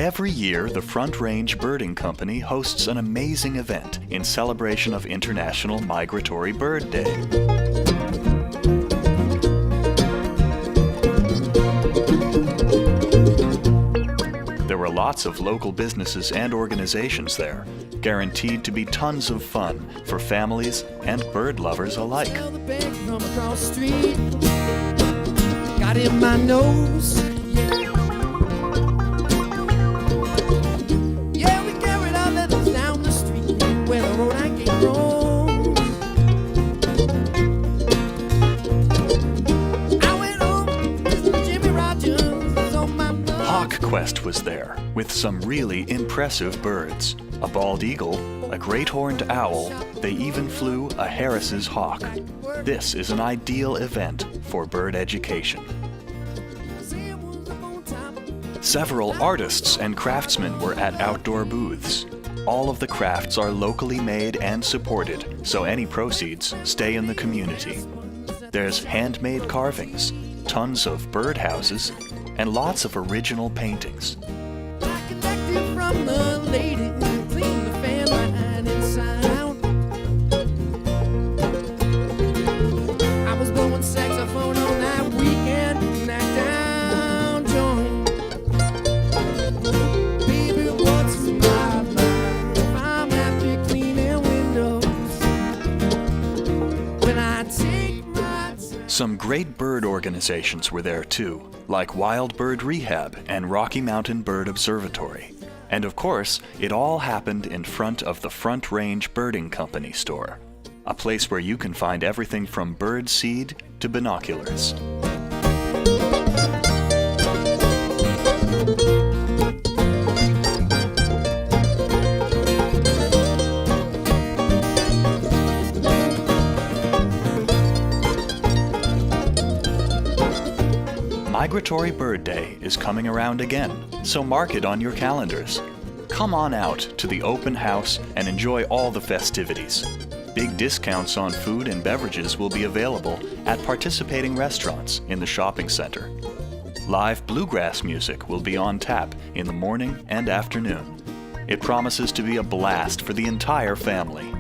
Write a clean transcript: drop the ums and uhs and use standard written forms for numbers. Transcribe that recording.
Every year, the Front Range Birding Company hosts an amazing event in celebration of International Migratory Bird Day. There were lots of local businesses and organizations there, guaranteed to be tons of fun for families and bird lovers alike. Got in my nose. Quest was there, with some really impressive birds. A bald eagle, a great horned owl, they even flew a Harris's hawk. This is an ideal event for bird education. Several artists and craftsmen were at outdoor booths. All of the crafts are locally made and supported, so any proceeds stay in the community. There's handmade carvings, tons of birdhouses, and lots of original paintings. Some great bird organizations were there too, like Wild Bird Rehab and Rocky Mountain Bird Observatory. And of course, it all happened in front of the Front Range Birding Company store, a place where you can find everything from bird seed to binoculars. Migratory Bird Day is coming around again, so mark it on your calendars. Come on out to the open house and enjoy all the festivities. Big discounts on food and beverages will be available at participating restaurants in the shopping center. Live bluegrass music will be on tap in the morning and afternoon. It promises to be a blast for the entire family.